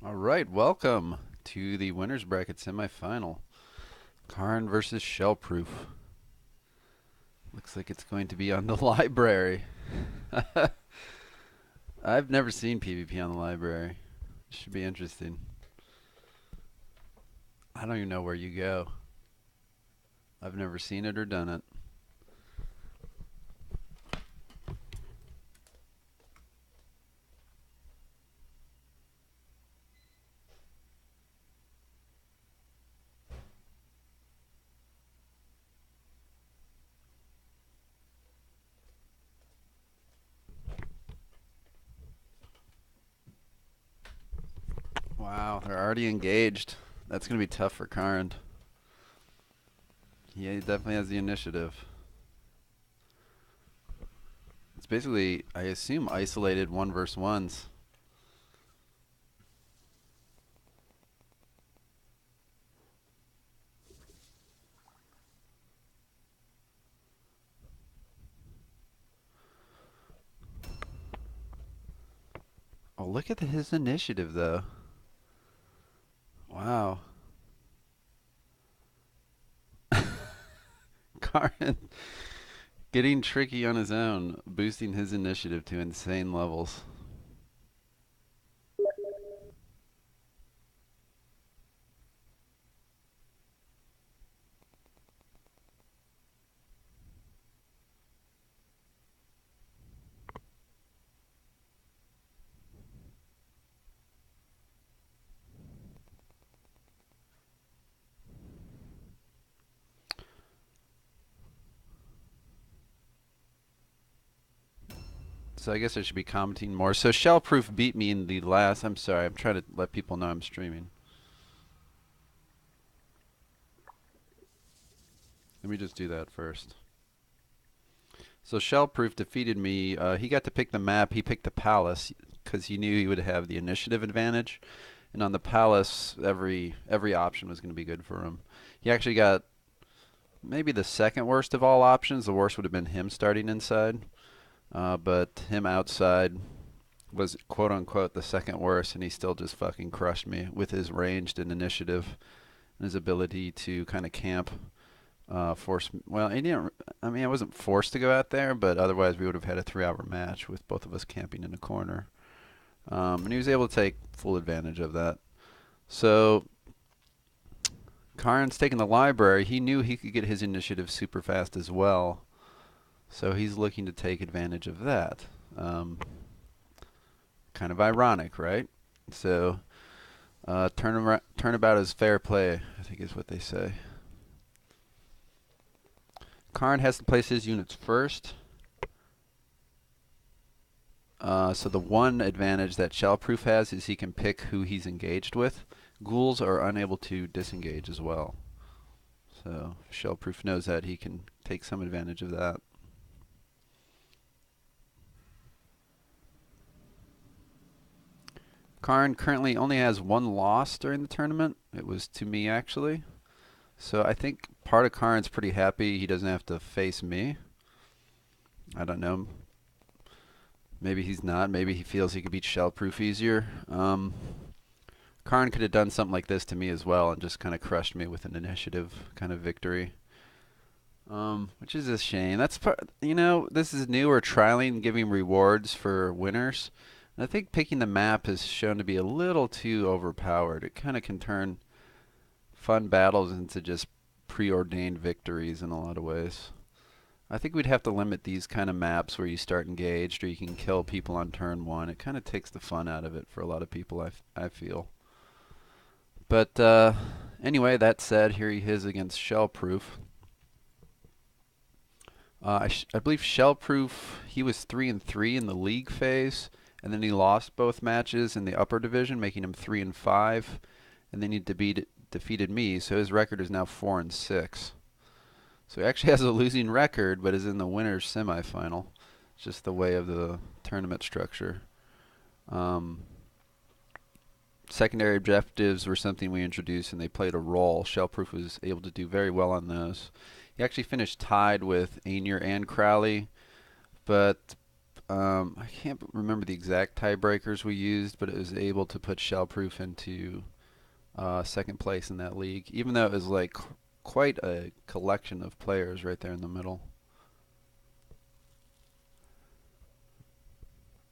All right, welcome to the winners bracket semifinal. Karond versus Shellproof. Looks like it's going to be on the library. I've never seen PvP on the library. Should be interesting. I don't even know where you go. I've never seen it or done it. Wow, they're already engaged. That's going to be tough for Karnd. Yeah, he definitely has the initiative. It's basically, I assume, isolated 1v1s. Oh, look at his initiative, though. Wow. Karnd getting tricky on his own, boosting his initiative to insane levels. So I guess I should be commenting more. So Shellproof beat me in the last. I'm sorry. I'm trying to let people know I'm streaming. Let me just do that first. So Shellproof defeated me. He got to pick the map. He picked the palace because he knew he would have the initiative advantage. And on the palace, every option was going to be good for him. He actually got maybe the second worst of all options. The worst would have been him starting inside. But him outside was quote unquote the second worst, and he still just fucking crushed me with his ranged and initiative and his ability to kind of camp. Force. Well, he didn't. I mean, I wasn't forced to go out there, but otherwise we would have had a 3-hour match with both of us camping in a corner. And he was able to take full advantage of that. So Karn's taking the library. He knew he could get his initiative super fast as well. So he's looking to take advantage of that. Kind of ironic, right? So turnabout is fair play, I think is what they say. Karn has to place his units first. So the one advantage that Shellproof has is he can pick who he's engaged with. Ghouls are unable to disengage as well. So Shellproof knows that he can take some advantage of that. Karn currently only has one loss during the tournament. It was to me, actually. So I think part of Karn's pretty happy he doesn't have to face me. I don't know. Maybe he's not. Maybe he feels he could beat Shellproof easier. Karn could have done something like this to me as well and just kind of crushed me with an initiative kind of victory. Which is a shame. That's this is new. We're trialing giving rewards for winners. And I think picking the map has shown to be a little too overpowered. It kind of can turn fun battles into just preordained victories in a lot of ways. I think we'd have to limit these kind of maps where you start engaged or you can kill people on turn one. It kind of takes the fun out of it for a lot of people, I feel. But anyway, that said, here he is against Shellproof. I believe Shellproof, he was 3-3 in the league phase, and then he lost both matches in the upper division, making him 3-5, and then he defeated me, so his record is now 4-6. So he actually has a losing record, but is in the winner's semifinal. It's just the way of the tournament structure. Secondary objectives were something we introduced, and they played a role. Shellproof was able to do very well on those. He actually finished tied with Ainier and Crowley, but I can't remember the exact tiebreakers we used, but it was able to put Shellproof into second place in that league, even though it was like quite a collection of players right there in the middle.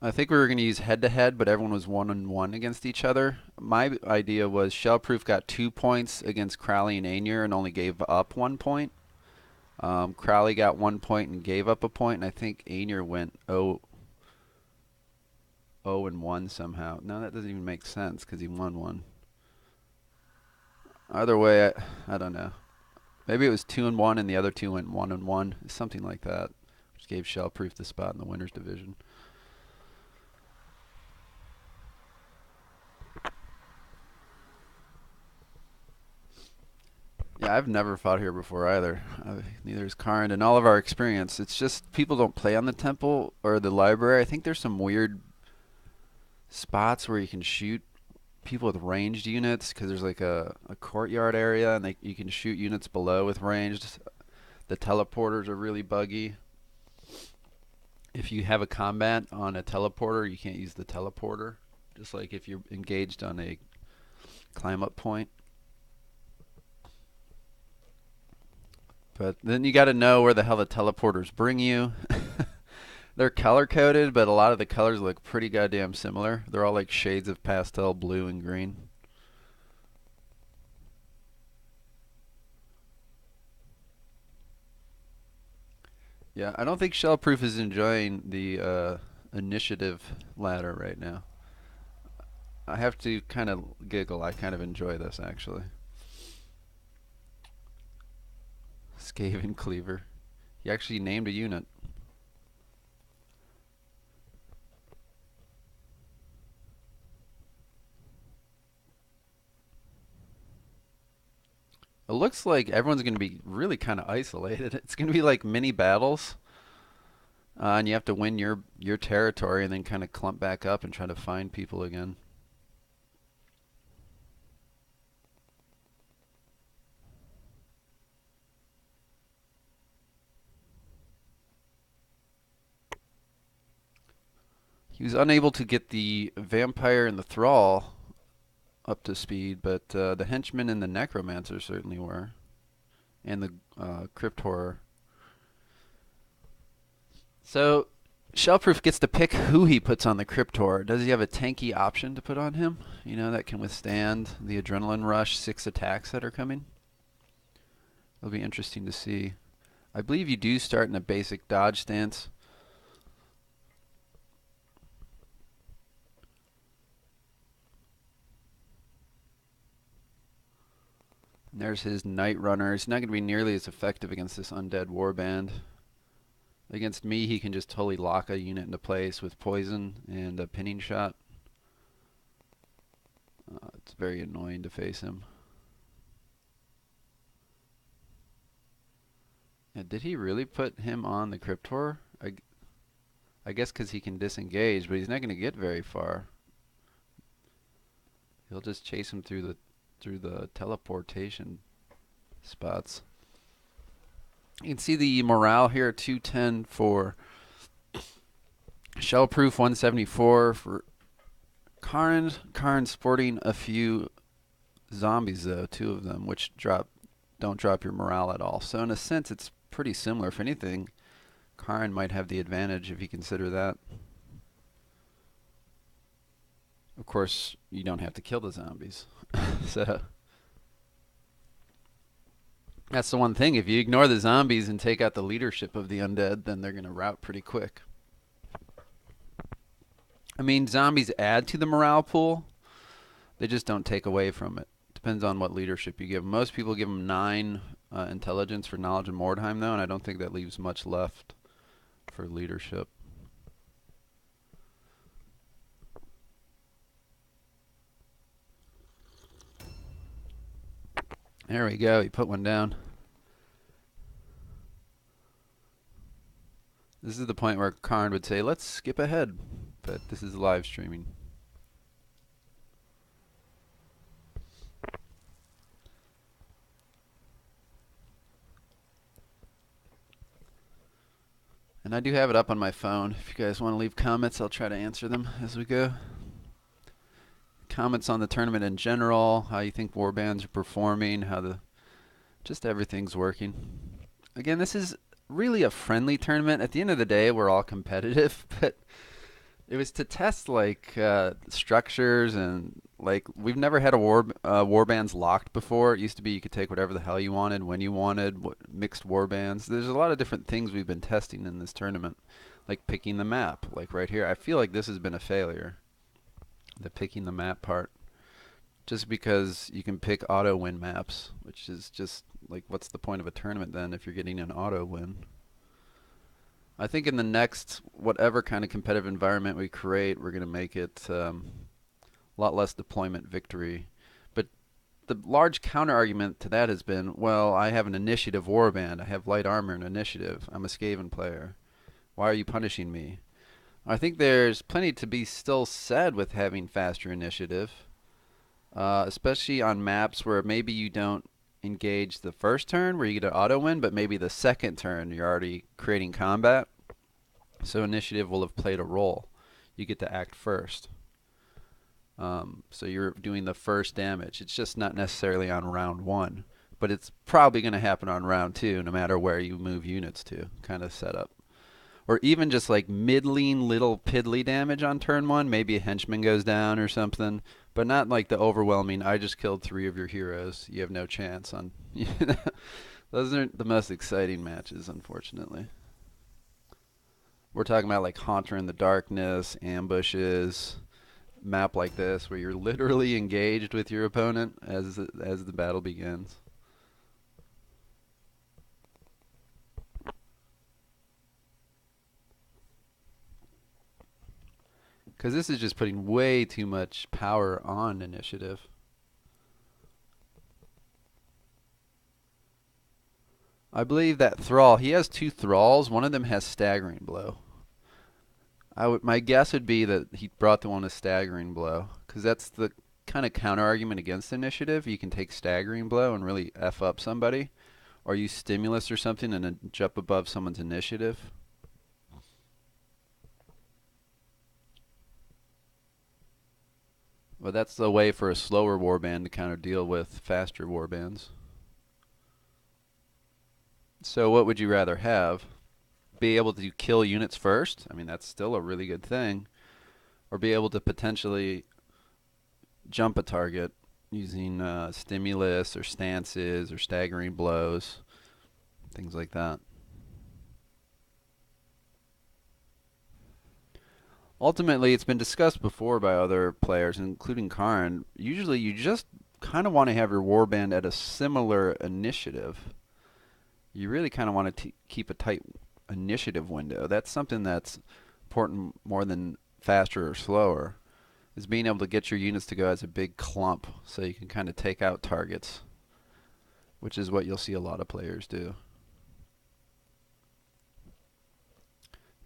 I think we were going to use head-to-head, but everyone was 1-1 against each other. My idea was Shellproof got 2 points against Crowley and Ainier and only gave up 1 point. Crowley got 1 point and gave up a point, and I think Ainier went 0-1 somehow. No, that doesn't even make sense because he won one. Either way, I don't know. Maybe it was 2-1 and the other two went 1-1, something like that, which gave Shellproof the spot in the winners division. Yeah, I've never fought here before either. Neither has Karond. In all of our experience, it's just people don't play on the temple or the library. I think there's some weird spots where you can shoot people with ranged units because there's like a courtyard area and you can shoot units below with ranged. The teleporters are really buggy. If you have a combat on a teleporter, you can't use the teleporter. Just like if you're engaged on a climb up point. But then you got to know where the hell the teleporters bring you. They're color coded, but a lot of the colors look pretty goddamn similar. They're all like shades of pastel blue and green. Yeah, I don't think Shellproof is enjoying the initiative ladder right now. I have to kind of giggle. I kind of enjoy this actually. Skaven Cleaver. He actually named a unit. It looks like everyone's going to be really kind of isolated. It's going to be like mini battles. And you have to win your territory and then kind of clump back up and try to find people again. He was unable to get the vampire and the thrall up to speed, but the henchman and the necromancer certainly were, and the crypt horror. So Shellproof gets to pick who he puts on the crypt horror. Does he have a tanky option to put on him? You know, that can withstand the adrenaline rush 6 attacks that are coming. It'll be interesting to see. I believe you do start in a basic dodge stance. And there's his Night Runner. He's not going to be nearly as effective against this Undead Warband. Against me, he can just totally lock a unit into place with poison and a pinning shot. It's very annoying to face him. Yeah, did he really put him on the Crypt Horror? I guess because he can disengage, but he's not going to get very far. He'll just chase him through the teleportation spots. You can see the morale here at 210 for Shellproof, 174 for Karond. Karond sporting a few zombies though, 2 of them, which don't drop your morale at all. So in a sense, it's pretty similar. If anything, Karond might have the advantage if you consider that. Of course, you don't have to kill the zombies. So that's the one thing. If you ignore the zombies and take out the leadership of the undead, then they're going to rout pretty quick. I mean, zombies add to the morale pool. They just don't take away from it. Depends on what leadership you give them. Most people give them 9 intelligence for knowledge and Mordheim, though, and I don't think that leaves much left for leadership. There we go. He put one down. This is the point where Karn would say, let's skip ahead. But this is live streaming. And And I do have it up on my phone. If you guys want to leave comments, I'll try to answer them as we go. Comments on the tournament in general, how you think warbands are performing, how just everything's working. Again, this is really a friendly tournament. At the end of the day, we're all competitive, but it was to test like structures and like we've never had a warbands locked before. It used to be you could take whatever the hell you wanted when you wanted, mixed warbands. There's a lot of different things we've been testing in this tournament, like picking the map. Like right here, I feel like this has been a failure. The picking the map part, just because you can pick auto win maps, which is just like, what's the point of a tournament then if you're getting an auto win? I think in the next whatever kind of competitive environment we create, we're going to make it a lot less deployment victory. But the large counter argument to that has been, well, I have an initiative warband, I have light armor and initiative, I'm a Skaven player, why are you punishing me? I think there's plenty to be still said with having faster initiative, especially on maps where maybe you don't engage the first turn where you get an auto win, but maybe the second turn you're already creating combat. So initiative will have played a role. You get to act first. So you're doing the first damage. It's just not necessarily on round 1, but it's probably going to happen on round 2 no matter where you move units to, kind of setup. Or even just like middling little piddly damage on turn 1. Maybe a henchman goes down or something, but not like the overwhelming, I just killed 3 of your heroes, you have no chance on. Those aren't the most exciting matches, unfortunately. We're talking about like Haunter in the Darkness, ambushes, map like this where you're literally engaged with your opponent as the battle begins. Because this is just putting way too much power on initiative. I believe that Thrall, he has 2 Thralls. One of them has Staggering Blow. My guess would be that he brought the one with Staggering Blow, because that's the kind of counter argument against initiative. You can take Staggering Blow and really F up somebody, or use Stimulus or something and then jump above someone's initiative. But that's the way for a slower warband to counter deal with faster warbands. So what would you rather have? Be able to kill units first? I mean, that's still a really good thing. Or be able to potentially jump a target using stimulus or stances or staggering blows, things like that. Ultimately, it's been discussed before by other players, including Karond. Usually you just kind of want to have your warband at a similar initiative. You really kind of want to keep a tight initiative window. That's something that's important more than faster or slower, is being able to get your units to go as a big clump so you can kind of take out targets, which is what you'll see a lot of players do.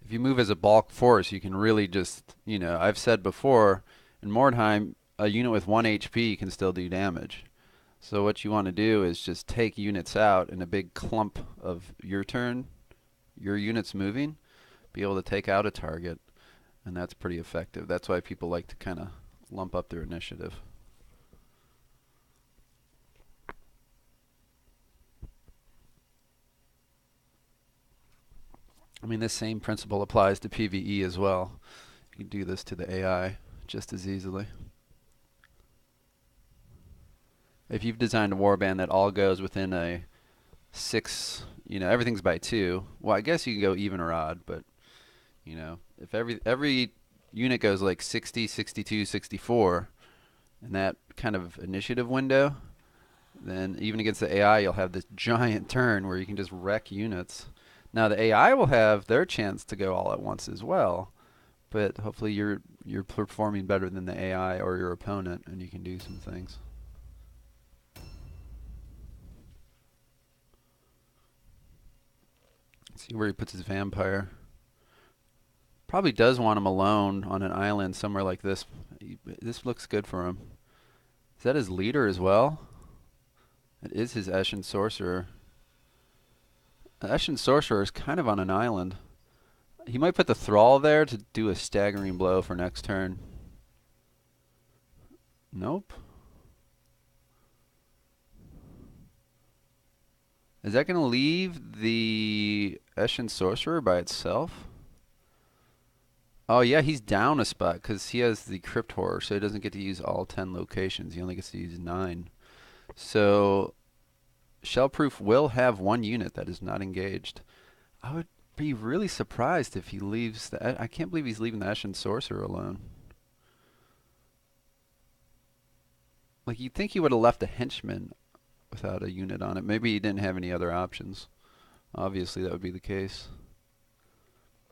If you move as a bulk force, you can really just, I've said before, in Mordheim, a unit with 1 HP can still do damage. So what you want to do is just take units out in a big clump of your turn, your units moving, be able to take out a target, and that's pretty effective. That's why people like to kind of lump up their initiative. I mean, this same principle applies to PvE as well. You can do this to the AI just as easily. If you've designed a warband that all goes within a 6, everything's by 2, well, I guess you can go even or odd, but, if every unit goes like 60, 62, 64, in that kind of initiative window, then even against the AI, you'll have this giant turn where you can just wreck units. Now the AI will have their chance to go all at once as well, but hopefully you're performing better than the AI or your opponent, and you can do some things. Let's see where he puts his vampire. Probably does want him alone on an island somewhere like this. This looks good for him. Is that his leader as well? It is his Eshin Sorcerer. Eshin Sorcerer is kind of on an island. He might put the Thrall there to do a staggering blow for next turn. Nope. Is that going to leave the Eshin Sorcerer by itself? Oh yeah, he's down a spot because he has the Crypt Horror, so he doesn't get to use all 10 locations. He only gets to use 9. So Shellproof will have 1 unit that is not engaged. I would be really surprised if he leaves the... I can't believe he's leaving the Eshin Sorcerer alone. Like, you'd think he would have left a henchman without a unit on it. Maybe he didn't have any other options. Obviously, that would be the case.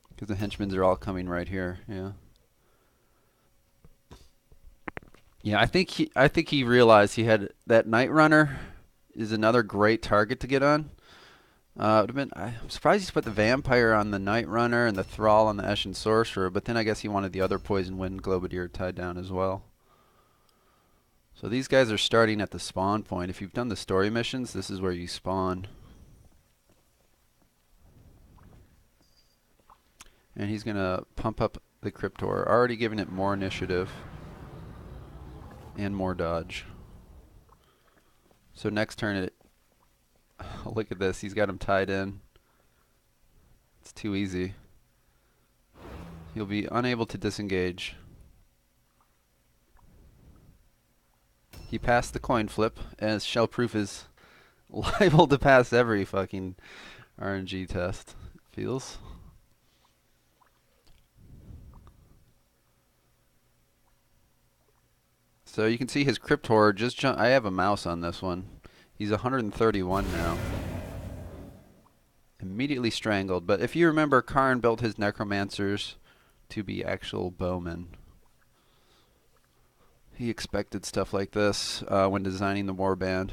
Because the henchmen are all coming right here, yeah. Yeah, I think he realized he had that Night Runner is another great target to get on. Would have been. I'm surprised he's put the Vampire on the Night Runner and the Thrall on the Eshin Sorcerer, but then I guess he wanted the other Poison Wind Globadier tied down as well. So these guys are starting at the spawn point. If you've done the story missions, this is where you spawn. And he's going to pump up the Cryptor, already giving it more initiative and more dodge. So next turn, it look at this. He's got him tied in. It's too easy. He'll be unable to disengage. He passed the coin flip, as Shellproof is liable to pass every fucking RNG test, it feels. So you can see his Crypt Horror just jump. I have a mouse on this one. He's 131 now. Immediately strangled. But if you remember, Karond built his Necromancers to be actual bowmen. He expected stuff like this when designing the warband.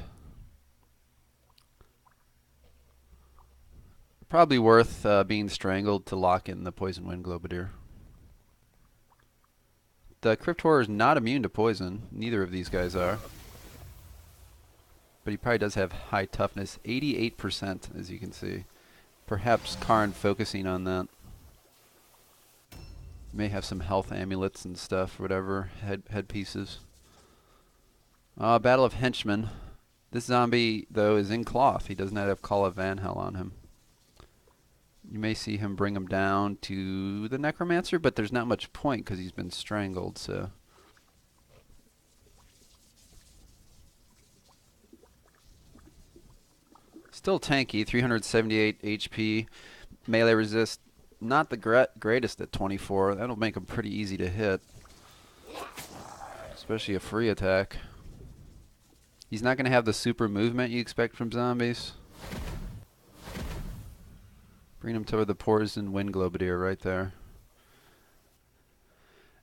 Probably worth being strangled to lock in the Poison Wind Globadier. The Crypt Horror is not immune to poison. Neither of these guys are. But he probably does have high toughness. 88%, as you can see. Perhaps Karnd focusing on that. May have some health amulets and stuff, whatever, headpieces. Battle of Henchmen. This zombie, though, is in cloth. He does not have Call of Vanhel on him. You may see him bring him down to the Necromancer, but there's not much point because he's been strangled, so... Still tanky, 378 HP. Melee resist, not the greatest at 24. That'll make him pretty easy to hit. Especially a free attack. He's not going to have the super movement you expect from zombies. Bring him to the Poison Wind Globadier right there.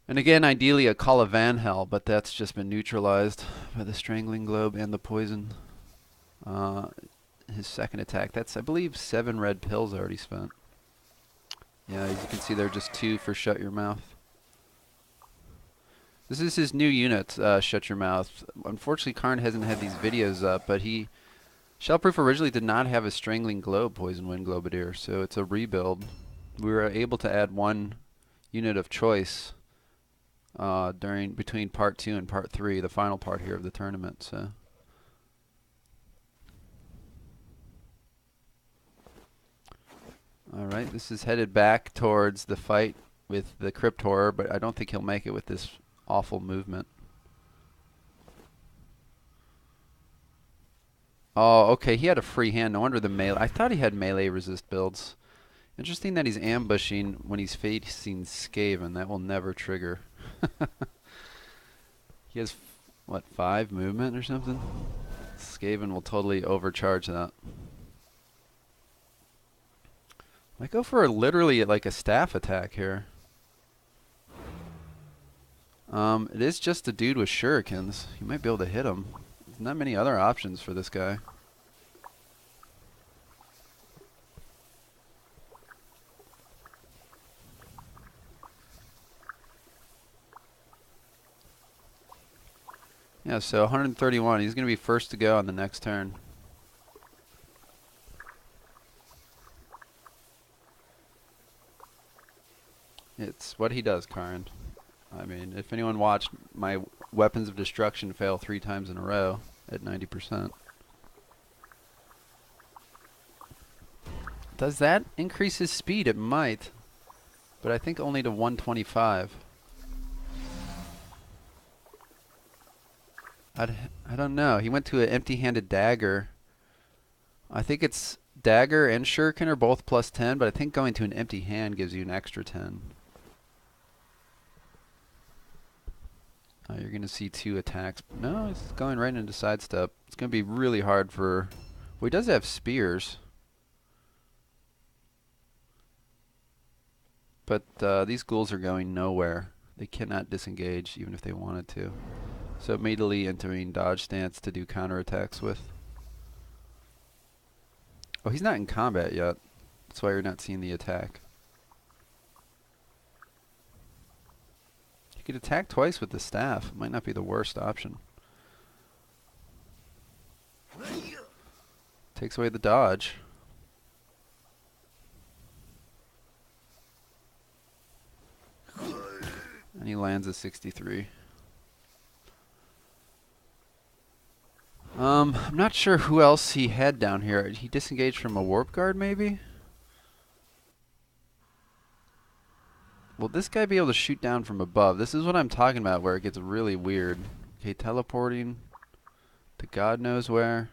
And again, ideally a Call of Vanhel, but that's just been neutralized by the Strangling Globe and the poison. His second attack, that's, I believe, 7 red pills already spent. Yeah, as you can see, they're just 2 for Shut Your Mouth. This is his new unit, Shut Your Mouth. Unfortunately, Karnd hasn't had these videos up, but Shellproof originally did not have a Strangling Globe Poison Wind Globadier, so it's a rebuild. We were able to add 1 unit of choice between part 2 and part 3, the final part here of the tournament. So. Alright, this is headed back towards the fight with the Crypt Horror, but I don't think he'll make it with this awful movement. Oh, okay, he had a free hand. No wonder the melee. I thought he had melee resist builds. Interesting that he's ambushing when he's facing Skaven. That will never trigger. He has, what, 5 movement or something? Skaven will totally overcharge that. Might go for literally like a staff attack here. It is just a dude with shurikens. You might be able to hit him. There's not many other options for this guy. Yeah, so 131. He's going to be first to go on the next turn. It's what he does, Karond. I mean, if anyone watched my weapons of destruction fail 3 times in a row at 90%. Does that increase his speed? It might. But I think only to 125. I don't know. He went to an empty-handed dagger. I think it's dagger and shuriken are both plus 10, but I think going to an empty hand gives you an extra 10. You're going to see 2 attacks. No, he's going right into sidestep. It's going to be really hard for... Well, he does have spears. But these ghouls are going nowhere. They cannot disengage even if they wanted to. So immediately entering dodge stance to do counterattacks with. Oh, he's not in combat yet. That's why you're not seeing the attack. You could attack twice with the staff. It might not be the worst option. Takes away the dodge. And he lands a 63. I'm not sure who else he had down here. He disengaged from a warp guard, maybe? Will this guy be able to shoot down from above? This is what I'm talking about, where it gets really weird. Okay, teleporting to God knows where.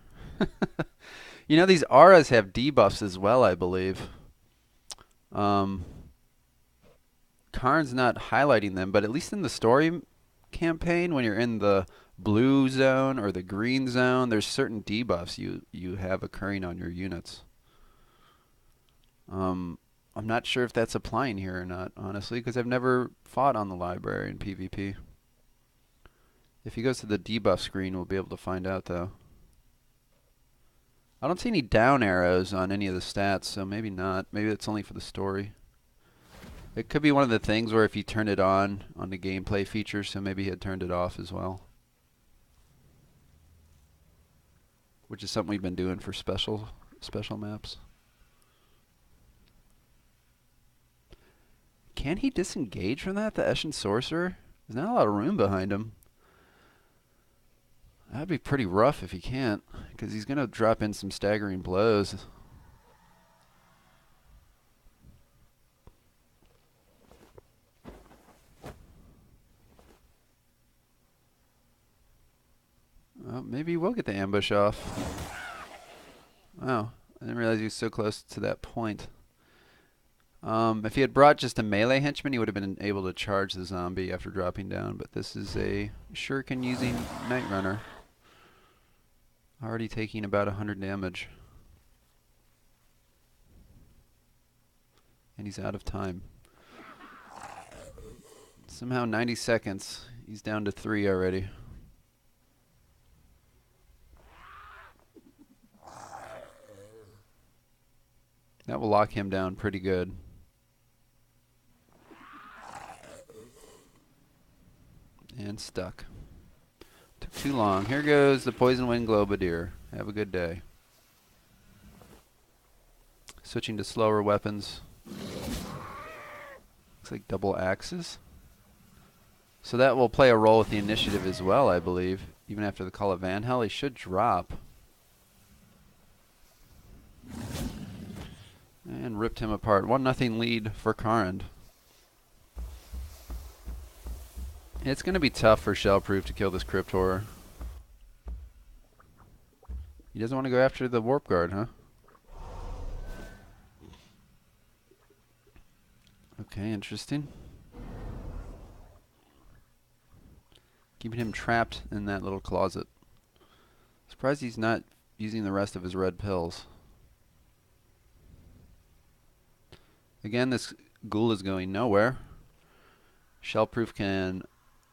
You know, these auras have debuffs as well, I believe. Karn's not highlighting them, but at least in the story campaign, when you're in the blue zone or the green zone, there's certain debuffs you have occurring on your units. I'm not sure if that's applying here or not, honestly, because I've never fought on the library in PvP. If he goes to the debuff screen, we'll be able to find out, though. I don't see any down arrows on any of the stats, so maybe not. Maybe it's only for the story. It could be one of the things where if you turn it on the gameplay feature, so maybe he had turned it off as well. Which is something we've been doing for special maps. Can he disengage from that, the Eshin Sorcerer? There's not a lot of room behind him. That'd be pretty rough if he can't, because he's going to drop in some staggering blows. Maybe we'll get the ambush off. Wow, I didn't realize he was so close to that point. If he had brought just a melee henchman, he would have been able to charge the zombie after dropping down, but this is a shuriken using Night Runner. Already taking about 100 damage. And he's out of time. Somehow 90 seconds. He's down to 3 already. That will lock him down pretty good. And stuck. Took too long. Here goes the Poison Wind Globadier. Have a good day. Switching to slower weapons. Looks like double axes. So that will play a role with the initiative as well, I believe. Even after the Call of Vanhel, he should drop. And ripped him apart. 1-0 lead for Karond. It's going to be tough for Shellproof to kill this Crypt Horror. He doesn't want to go after the Warp Guard, huh? Okay, interesting. Keeping him trapped in that little closet. Surprised he's not using the rest of his red pills. Again, this ghoul is going nowhere. Shellproof can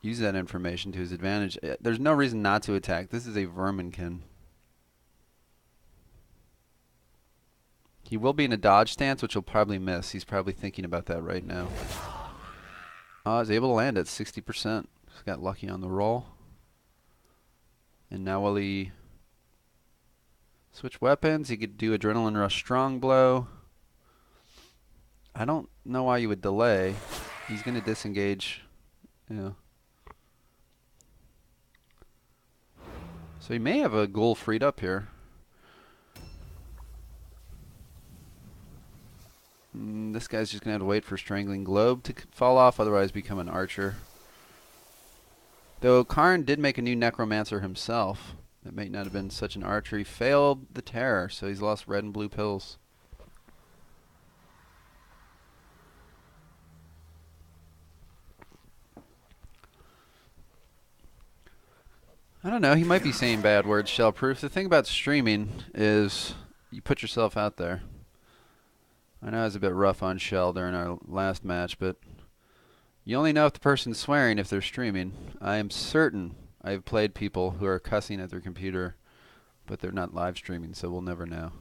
use that information to his advantage. There's no reason not to attack. This is a Verminkin. He will be in a dodge stance, which he'll probably miss. He's probably thinking about that right now. He's able to land at 60%. He's got lucky on the roll. And now will he switch weapons? He could do Adrenaline Rush Strong Blow. I don't know why you would delay. He's going to disengage. Yeah. So he may have a ghoul freed up here. This guy's just going to have to wait for Strangling Globe to fall off, otherwise become an archer. Though Karnd did make a new Necromancer himself. It may not have been such an archer. He failed the terror, so he's lost red and blue pills. I don't know. He might be saying bad words, Shellproof. The thing about streaming is you put yourself out there. I know I was a bit rough on Shell during our last match, but you only know if the person's swearing if they're streaming. I am certain I have played people who are cussing at their computer, but they're not live streaming, so we'll never know.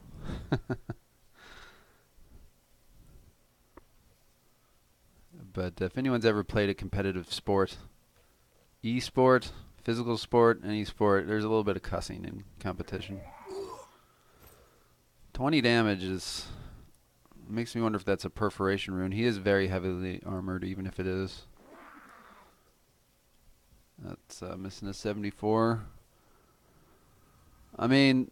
But if anyone's ever played a competitive sport, e-sport, physical sport, any sport, there's a little bit of cussing in competition. 20 damage is... makes me wonder if that's a perforation rune. He is very heavily armored, even if it is. That's missing a 74. I mean...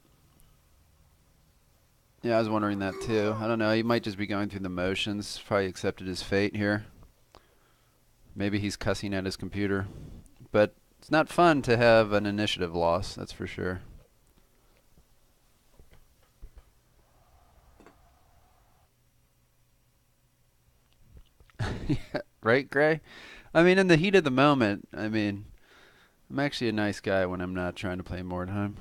yeah, I was wondering that too. I don't know. He might just be going through the motions. Probably accepted his fate here. Maybe he's cussing at his computer. But it's not fun to have an initiative loss, that's for sure. Yeah, right, Gray? I mean, in the heat of the moment, I mean, I'm actually a nice guy when I'm not trying to play Mordheim.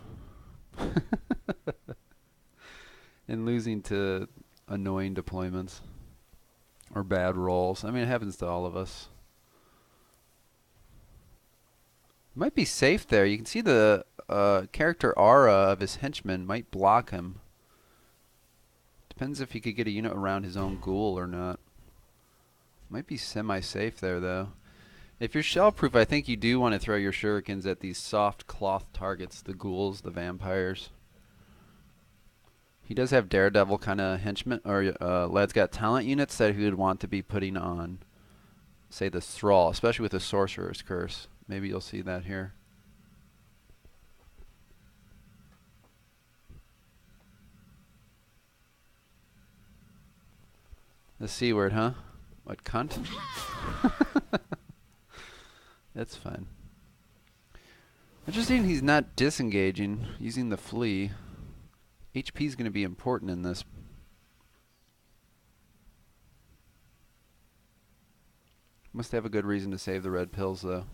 And losing to annoying deployments. Or bad rolls. I mean, it happens to all of us. Might be safe there. You can see the character aura of his henchman might block him. Depends if he could get a unit around his own ghoul or not. Might be semi-safe there, though. If you're shellproof, I think you do want to throw your shurikens at these soft cloth targets, the ghouls, the vampires. He does have daredevil kind of henchmen, or lad's got talent units that he would want to be putting on, say, the thrall, especially with the sorcerer's curse. Maybe you'll see that here. The C word, huh? What, cunt? That's fine. Interesting he's not disengaging, using the flee. HP is going to be important in this. Must have a good reason to save the red pills, though.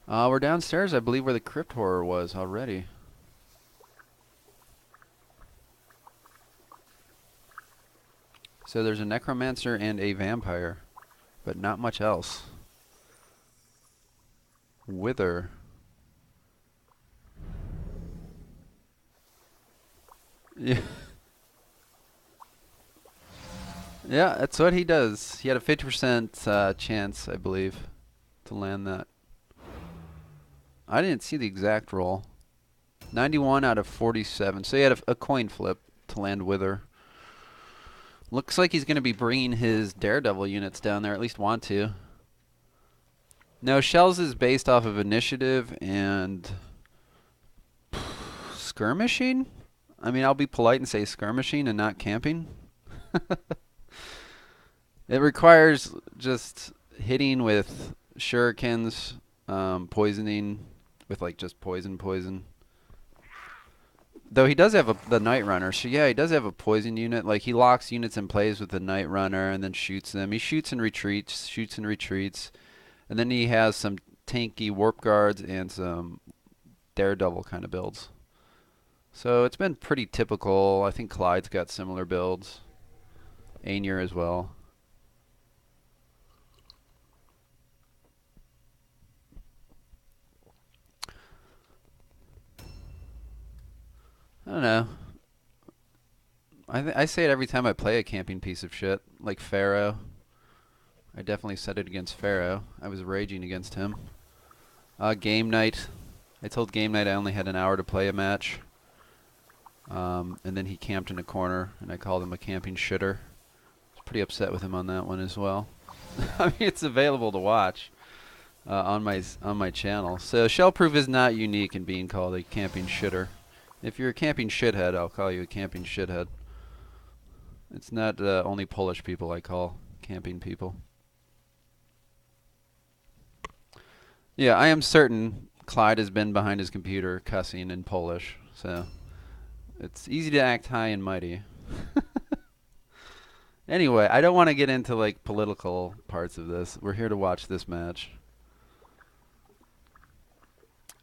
We're downstairs, I believe, where the crypt horror was already. So there's a necromancer and a vampire, but not much else. Wither. Yeah. Yeah, that's what he does. He had a 50% chance, I believe, to land that. I didn't see the exact roll. 91 out of 47. So he had a coin flip to land Wither. Looks like he's going to be bringing his Daredevil units down there, at least want to. No, Shells is based off of initiative and skirmishing? I mean, I'll be polite and say skirmishing and not camping. It requires just hitting with shurikens, poisoning with like just poison. Though he does have the Night Runner, so yeah, he does have a poison unit. Like he locks units in place with the Night Runner and then shoots them. He shoots and retreats, and then he has some tanky warp guards and some Daredevil kind of builds. So it's been pretty typical. I think Clyde's got similar builds. Ainir as well. I don't know. I say it every time I play a camping piece of shit, like Pharaoh. I definitely said it against Pharaoh. I was raging against him. Game night. I told Game night I only had an hour to play a match. And then he camped in a corner, and I called him a camping shitter. It's Pretty upset with him on that one as well. I mean, it's available to watch on my channel. So Shellproof is not unique in being called a camping shitter. If you're a camping shithead, I'll call you a camping shithead. It's not only Polish people I call camping people. Yeah, I am certain Clyde has been behind his computer cussing in Polish, so it's easy to act high and mighty. Anyway, I don't want to get into like political parts of this. We're here to watch this match.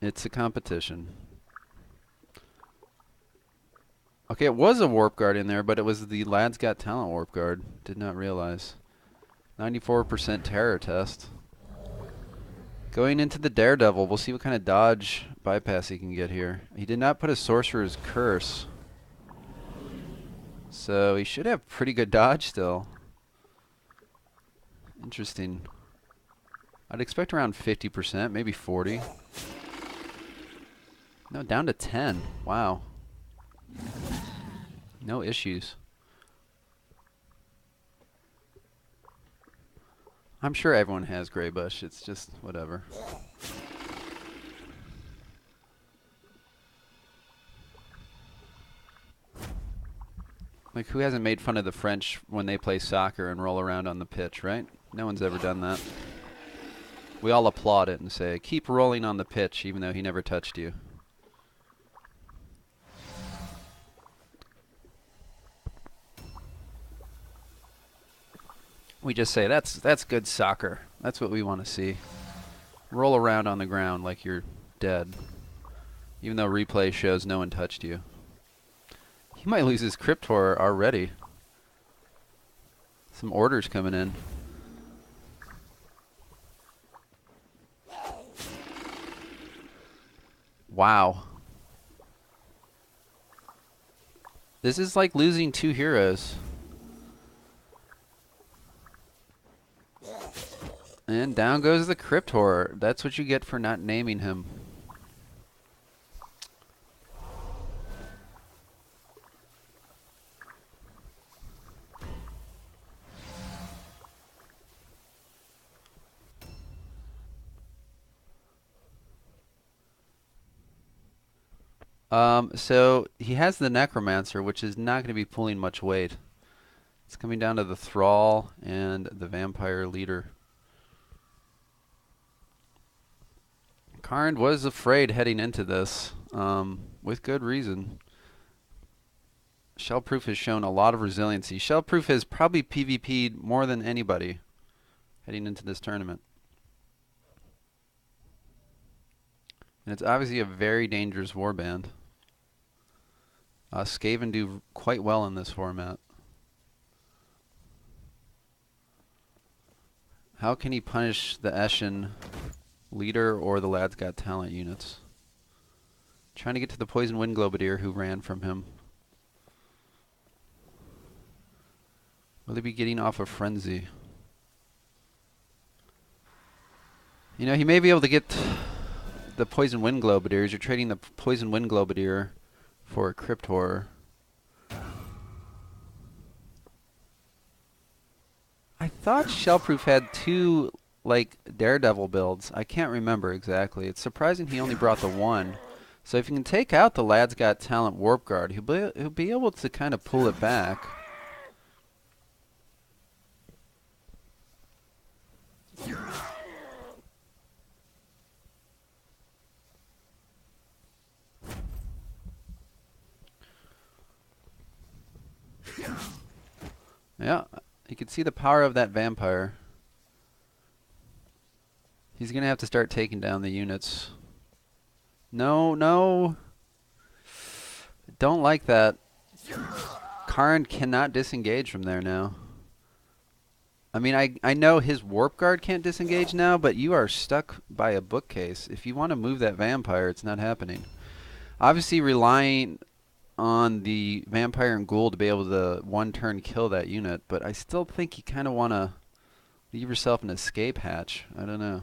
It's a competition. Okay, it was a warp guard in there, but it was the Lads Got Talent warp guard. Did not realize. 94% terror test. Going into the Daredevil, we'll see what kind of dodge bypass he can get here. He did not put a Sorcerer's Curse. So he should have pretty good dodge still. Interesting. I'd expect around 50%, maybe 40. No, down to 10. Wow. No issues. I'm sure everyone has Grey Bush. It's just whatever. Like, who hasn't made fun of the French when they play soccer and roll around on the pitch, right? No one's ever done that. We all applaud it and say, keep rolling on the pitch even though he never touched you. We just say, that's good soccer. That's what we want to see. Roll around on the ground like you're dead. Even though replay shows no one touched you. He might lose his Crypt Horror already. Some orders coming in. Wow. This is like losing 2 heroes. And down goes the Crypt Horror. That's what you get for not naming him. So he has the Necromancer, which is not going to be pulling much weight. It's coming down to the Thrall and the Vampire Leader. Karond was afraid heading into this, with good reason. Shellproof has shown a lot of resiliency. Shellproof has probably PvP'd more than anybody heading into this tournament. And it's obviously a very dangerous warband. Skaven do quite well in this format. How can he punish the Eshin Leader or the Lads Got Talent units? Trying to get to the Poison Wind Globadier who ran from him. Will he be getting off a Frenzy? You know, he may be able to get the Poison Wind Globadiers. You're trading the Poison Wind Globadier for a Crypt Horror. I thought Shellproof had 2 like Daredevil builds. I can't remember exactly. It's surprising he only brought the 1. So if you can take out the Lads Got Talent Warp Guard, he'll be able to kind of pull it back. Yeah, you can see the power of that vampire. He's going to have to start taking down the units. No, no. Don't like that. Karond cannot disengage from there now. I mean, I know his Warp Guard can't disengage now, but you are stuck by a bookcase. If you want to move that vampire, it's not happening. Obviously, relying on the vampire and ghoul to be able to one-turn kill that unit, but I still think you kind of want to leave yourself an escape hatch. I don't know.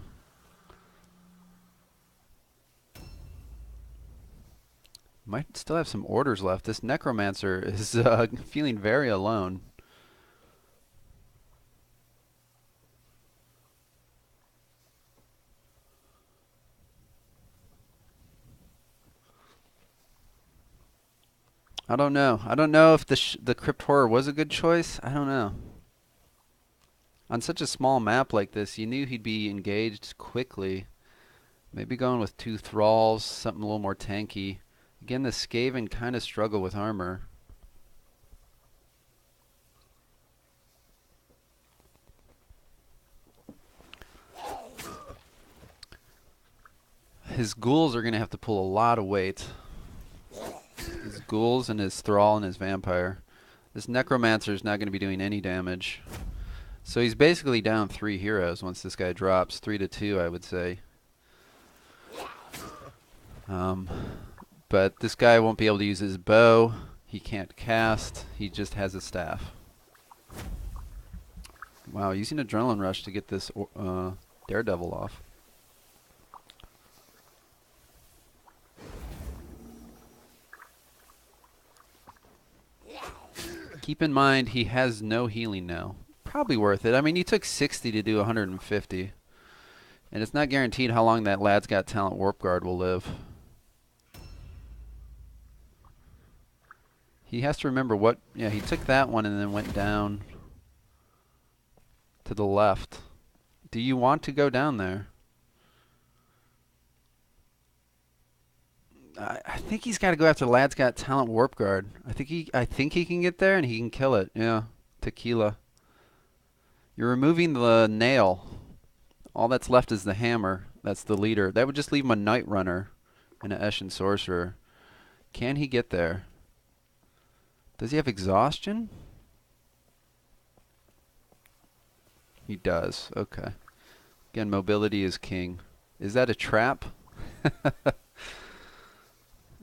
Might still have some orders left. This Necromancer is feeling very alone. I don't know. I don't know if the Crypt Horror was a good choice. I don't know. On such a small map like this, you knew he'd be engaged quickly. Maybe going with 2 Thralls, something a little more tanky. Again, the Skaven kind of struggle with armor. His ghouls are going to have to pull a lot of weight. His ghouls and his Thrall and his Vampire. This Necromancer is not going to be doing any damage. So he's basically down 3 heroes once this guy drops. 3 to 2, I would say. But this guy won't be able to use his bow. He can't cast. He just has a staff. Wow, using Adrenaline Rush to get this Daredevil off. Keep in mind, he has no healing now. Probably worth it. I mean, he took 60 to do 150. And it's not guaranteed how long that Lad's Got Talent Warp Guard will live. He has to remember what... Yeah, he took that one and then went down to the left. Do you want to go down there? I think he's got to go after Lad's Got Talent Warp Guard. I think he can get there and he can kill it. Yeah, Tequila. You're removing the nail. All that's left is the hammer. That's the leader. That would just leave him a Night Runner and an Eshin Sorcerer. Can he get there? Does he have exhaustion? He does. Okay. Again, mobility is king. Is that a trap?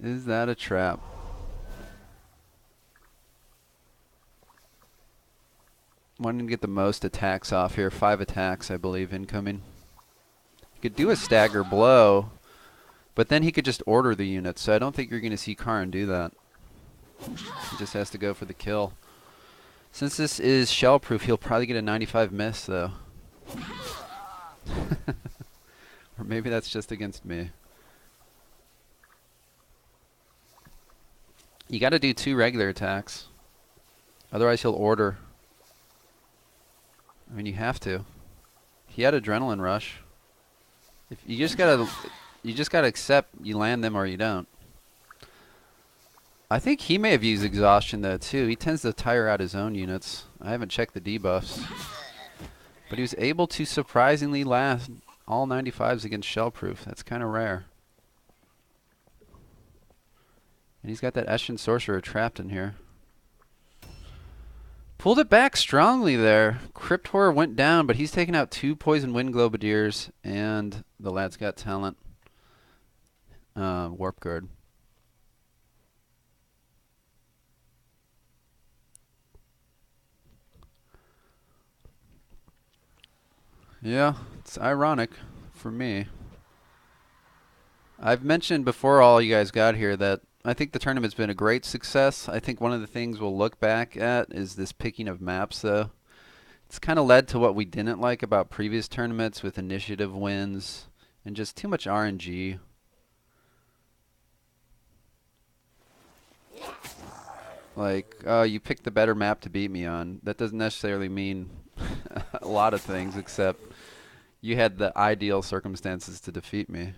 Is that a trap? Wanting to get the most attacks off here. 5 attacks, I believe, incoming. He could do a stagger blow, but then he could just order the units, so I don't think you're going to see Karond do that. He just has to go for the kill. Since this is Shellproof, he'll probably get a 95 miss, though. Or maybe that's just against me. You got to do 2 regular attacks. Otherwise, he'll order. I mean, you have to. He had Adrenaline Rush. If you just gotta accept you land them or you don't. I think he may have used exhaustion though too. He tends to tire out his own units. I haven't checked the debuffs, but he was able to surprisingly last all 95s against Shellproof. That's kind of rare. And he's got that Eshin Sorcerer trapped in here. Pulled it back strongly there. Crypt Horror went down, but he's taken out 2 Poison Wind Globadiers and the Lad's Got Talent Warp Guard. Yeah, it's ironic for me. I've mentioned before all you guys got here that I think the tournament's been a great success. I think one of the things we'll look back at is this picking of maps, though. It's kind of led to what we didn't like about previous tournaments with initiative wins and just too much RNG. Like, you picked the better map to beat me on. That doesn't necessarily mean a lot of things, except you had the ideal circumstances to defeat me.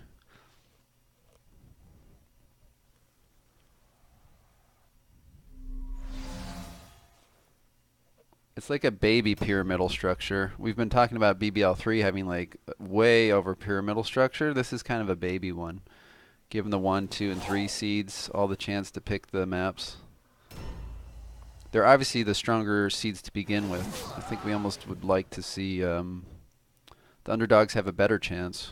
It's like a baby pyramidal structure. We've been talking about BBL3 having like way over pyramidal structure. This is kind of a baby one. Giving the 1, 2, and 3 seeds all the chance to pick the maps. They're obviously the stronger seeds to begin with. I think we almost would like to see the underdogs have a better chance.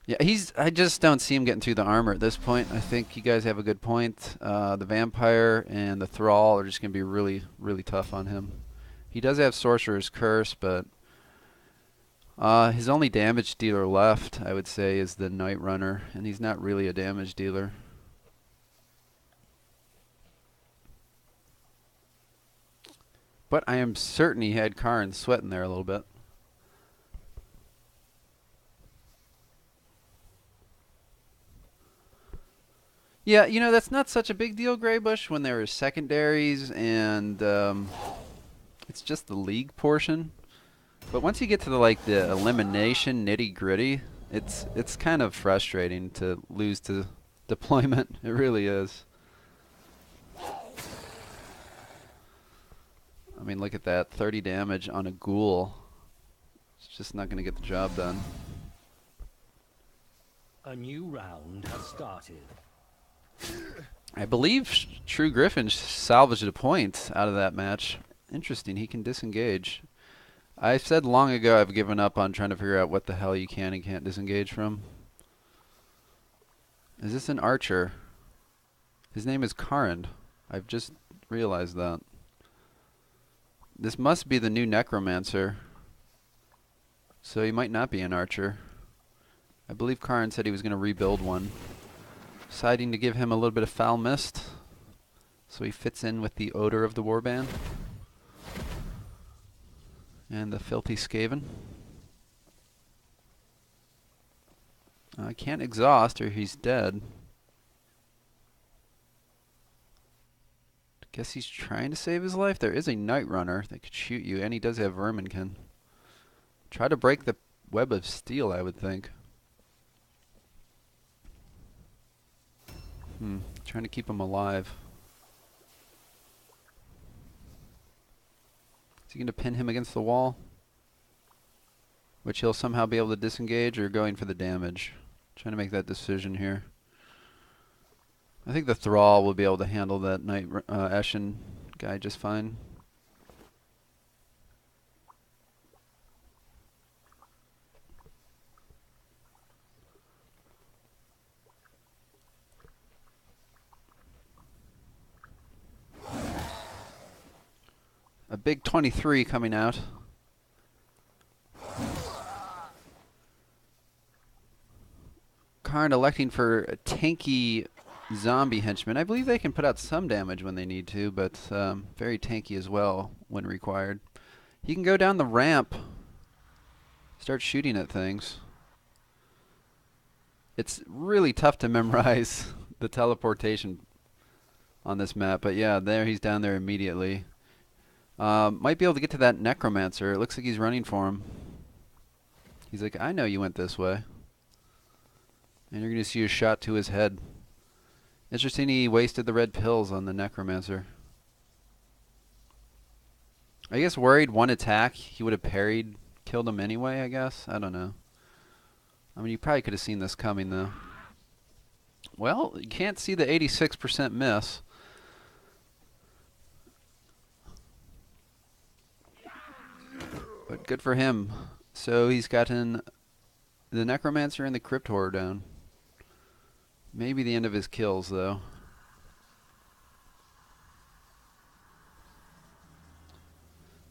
Yeah, I just don't see him getting through the armor at this point. I think you guys have a good point. The Vampire and the Thrall are just going to be really, really tough on him. He does have Sorcerer's Curse, but his only damage dealer left, I would say, is the Night Runner, and he's not really a damage dealer. But I am certain he had Karond sweating there a little bit. Yeah, you know, that's not such a big deal, Greybush, when there are secondaries and it's just the league portion. But once you get to the elimination nitty gritty, it's kind of frustrating to lose to deployment. It really is. I mean, look at that, 30 damage on a ghoul. It's just not going to get the job done. A new round has started. I believe True Griffin salvaged a point out of that match. Interesting, he can disengage. I said long ago I've given up on trying to figure out what the hell you can and can't disengage from. Is this an archer? His name is Karond. I've just realized that. This must be the new necromancer. So he might not be an archer. I believe Karond said he was going to rebuild one. Deciding to give him a little bit of foul mist, so he fits in with the odor of the warband. And the filthy Skaven. I can't exhaust or he's dead. Guess he's trying to save his life. There is a Night Runner that could shoot you, and he does have Verminkin. Try to break the web of steel, I would think. Trying to keep him alive. Is he going to pin him against the wall? Which he'll somehow be able to disengage, or going for the damage? Trying to make that decision here. I think the Thrall will be able to handle that Night Ashen guy just fine. A big 23 coming out. Karnd electing for a tanky zombie henchman. I believe they can put out some damage when they need to, but very tanky as well when required. He can go down the ramp, start shooting at things. It's really tough to memorize the teleportation on this map, but yeah, there he's down there immediately. Might be able to get to that necromancer. It looks like he's running for him. He's like, I know you went this way. And you're going to see a shot to his head. Interesting he wasted the red pills on the necromancer. I guess worried one attack, he would have parried, killed him anyway, I guess. I don't know. I mean, you probably could have seen this coming, though. Well, you can't see the 86% miss. But good for him. So he's gotten the necromancer and the crypt horror down. Maybe the end of his kills, though.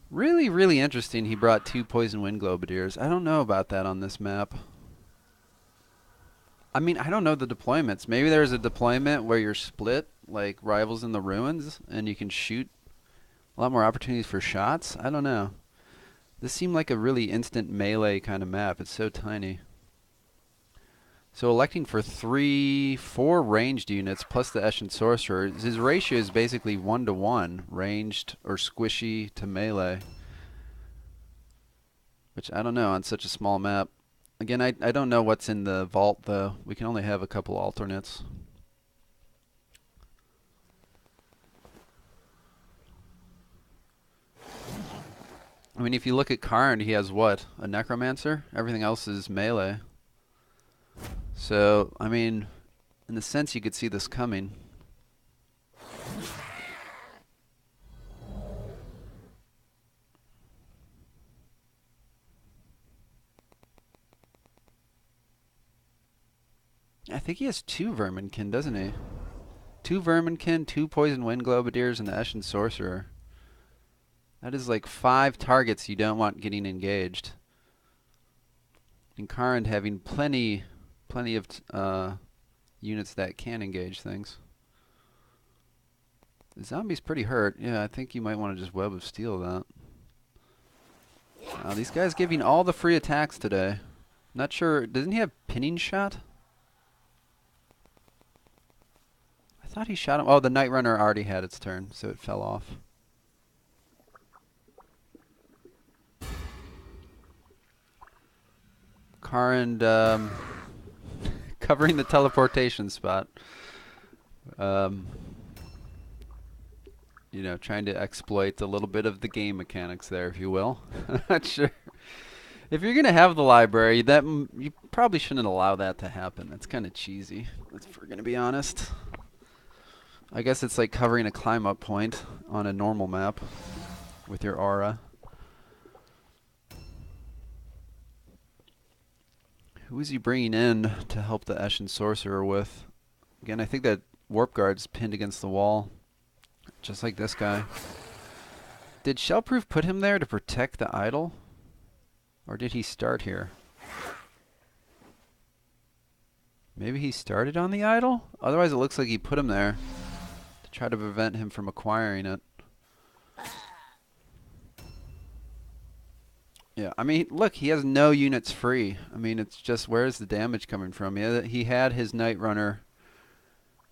Really, really interesting he brought 2 poison wind globadiers. I don't know about that on this map. I mean, I don't know the deployments. Maybe there's a deployment where you're split, like Rivals in the Ruins, and you can shoot a lot more opportunities for shots. I don't know. This seemed like a really instant melee kind of map. It's so tiny. So electing for 4 ranged units plus the Eshin Sorcerer. His ratio is basically 1-to-1, ranged or squishy to melee. Which I don't know on such a small map. Again, I don't know what's in the vault, though. We can only have a couple alternates. I mean, if you look at Karnd, he has what? A Necromancer? Everything else is melee. So, I mean, in a sense, you could see this coming. I think he has 2 Verminkin, doesn't he? 2 Verminkin, 2 Poison Wind Globadiers, and the Eshin Sorcerer. That is like 5 targets you don't want getting engaged. And Karnd having plenty of units that can engage things. The zombie's pretty hurt. Yeah, I think you might want to just Web of Steel that. Wow, these guys giving all the free attacks today. Not sure. Doesn't he have Pinning Shot? thought he shot him. Oh, the Night Runner already had its turn, so it fell off. Karond covering the teleportation spot. You know, trying to exploit a little bit of the game mechanics there, if you will. I'm not sure. If you're going to have the library, you probably shouldn't allow that to happen. That's kind of cheesy, if we're going to be honest. I guess it's like covering a climb-up point on a normal map with your aura. Who is he bringing in to help the Eshin Sorcerer with? Again, I think that Warp Guard's pinned against the wall, just like this guy. Did Shellproof put him there to protect the idol? Or did he start here? Maybe he started on the idol? Otherwise it looks like he put him there to try to prevent him from acquiring it. Yeah, I mean, look, he has no units free. I mean, it's just, where's the damage coming from? He had his Night Runner,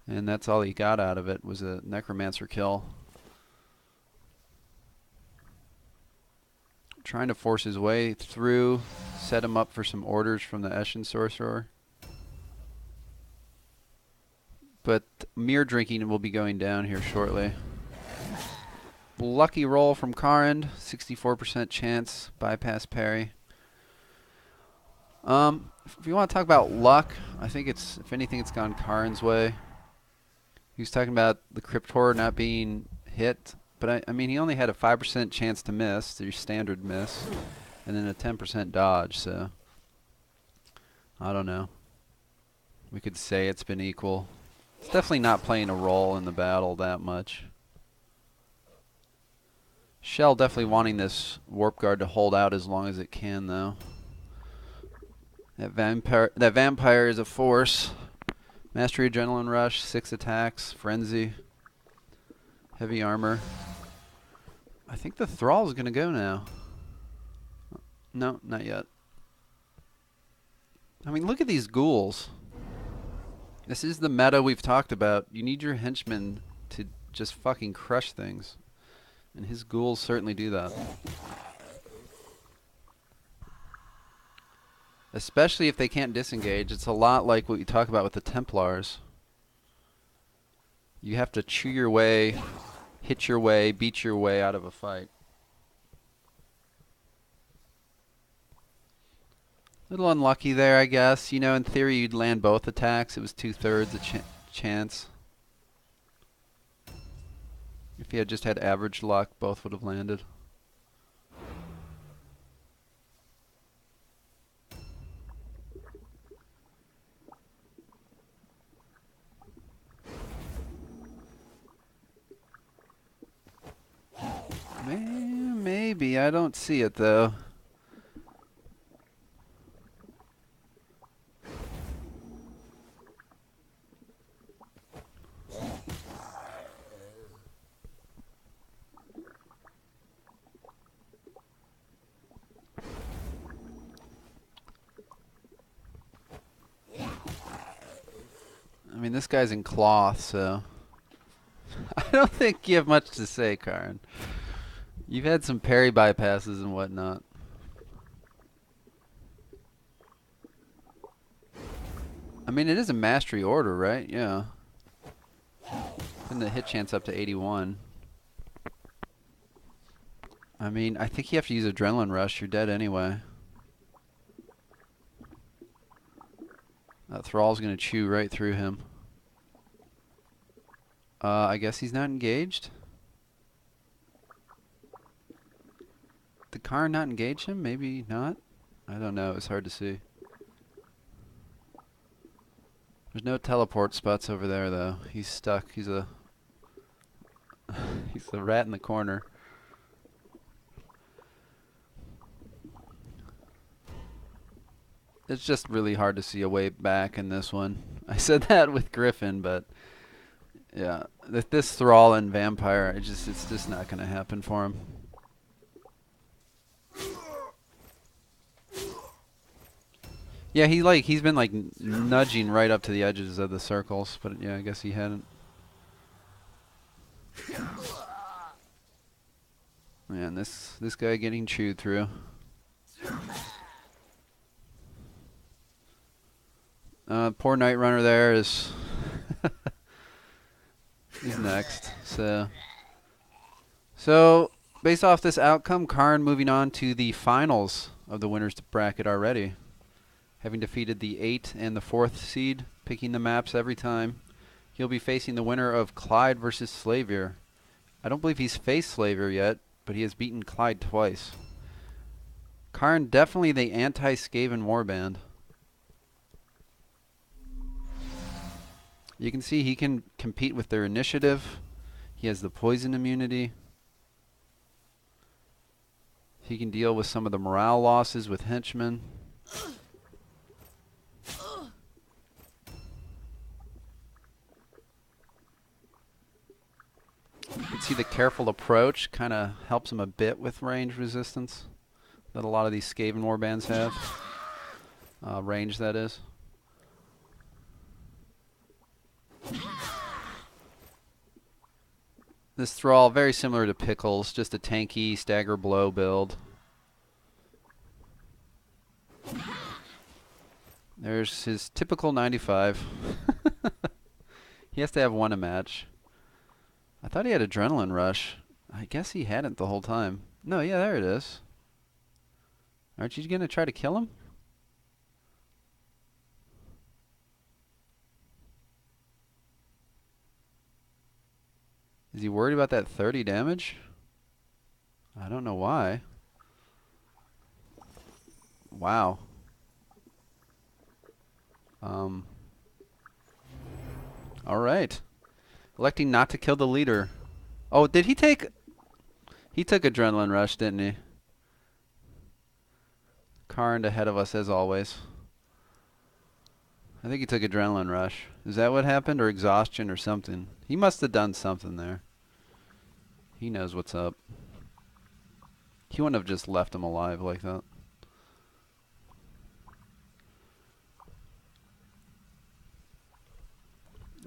and that's all he got out of it, was a Necromancer kill. Trying to force his way through, set him up for some orders from the Eshin Sorcerer. But Mirror Drinking will be going down here shortly. Lucky roll from Karond, 64% chance, bypass parry. If you want to talk about luck, I think it's, if anything, it's gone Karond's way. He was talking about the Crypt Horror not being hit, but I mean, he only had a 5% chance to miss, your standard miss, and then a 10% dodge, so I don't know. We could say it's been equal. It's definitely not playing a role in the battle that much. Shell definitely wanting this Warp Guard to hold out as long as it can, though. That vampire is a force. Mastery Adrenaline Rush, 6 attacks, Frenzy, heavy armor. I think the Thrall is going to go now. No, not yet. I mean, look at these ghouls. This is the meta we've talked about. You need your henchmen to just fucking crush things. And his ghouls certainly do that. Especially if they can't disengage. It's a lot like what you talk about with the Templars. You have to chew your way, hit your way, beat your way out of a fight. Little unlucky there, I guess. You know, in theory, you'd land both attacks. It was 2/3 a chance. If he had just had average luck, both would have landed. Maybe. I don't see it, though. I mean, this guy's in cloth, so I don't think you have much to say, Karond. You've had some parry bypasses and whatnot. I mean, it is a mastery order, right? Yeah. And the hit chance up to 81. I mean, I think you have to use Adrenaline Rush. You're dead anyway. That Thrall's going to chew right through him. I guess he's not engaged. Did Karond not engage him? Maybe not. I don't know. It's hard to see. There's no teleport spots over there, though. He's stuck. He's a he's the rat in the corner. It's just really hard to see a way back in this one. I said that with Griffin, but yeah, this Thrall and Vampire, it's just not going to happen for him. Yeah, he's been like nudging right up to the edges of the circles, but yeah, I guess he hadn't. Man, this guy getting chewed through. Poor Night Runner there is he's next. So based off this outcome, Karnd moving on to the finals of the winners bracket already, having defeated the 8th and the 4th seed, picking the maps every time. He'll be facing the winner of Clyde versus Slavier. I don't believe he's faced Slavier yet, but he has beaten Clyde twice. Karnd definitely the anti-Skaven warband. You can see he can compete with their initiative. He has the poison immunity. He can deal with some of the morale losses with henchmen. You can see the careful approach kind of helps him a bit with range resistance that a lot of these Skaven warbands have. Range, that is. This Thrall, very similar to Pickles, just a tanky stagger blow build. There's his typical 95. He has to have one a match. I thought he had Adrenaline Rush. I guess he hadn't the whole time. No, yeah, there it is. Aren't you going to try to kill him? Is he worried about that 30 damage? I don't know why. Wow. Alright. Electing not to kill the leader. Oh, did he take... He took Adrenaline Rush, didn't he? Karnd ahead of us as always. I think he took Adrenaline Rush. Is that what happened? Or exhaustion or something? He must have done something there. He knows what's up. He wouldn't have just left him alive like that.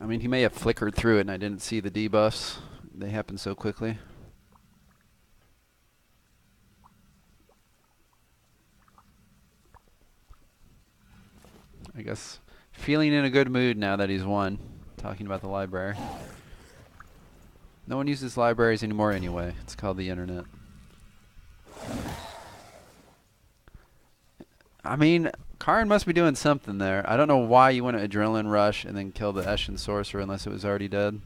I mean, he may have flickered through it and I didn't see the debuffs. They happen so quickly. I guess feeling in a good mood now that he's won. Talking about the library. No one uses libraries anymore anyway. It's called the internet. I mean, Karnd must be doing something there. I don't know why you went to Adrenaline Rush and then kill the Eshin Sorcerer unless it was already dead.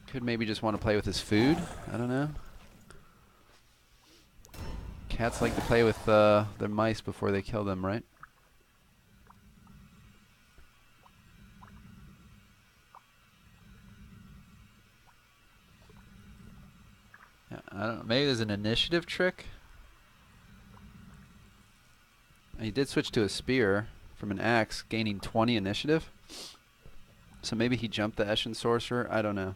Could maybe just want to play with his food. I don't know. Cats like to play with their mice before they kill them, right? Yeah, I don't know. Maybe there's an initiative trick. He did switch to a spear from an axe, gaining 20 initiative. So maybe he jumped the Eshin Sorcerer. I don't know.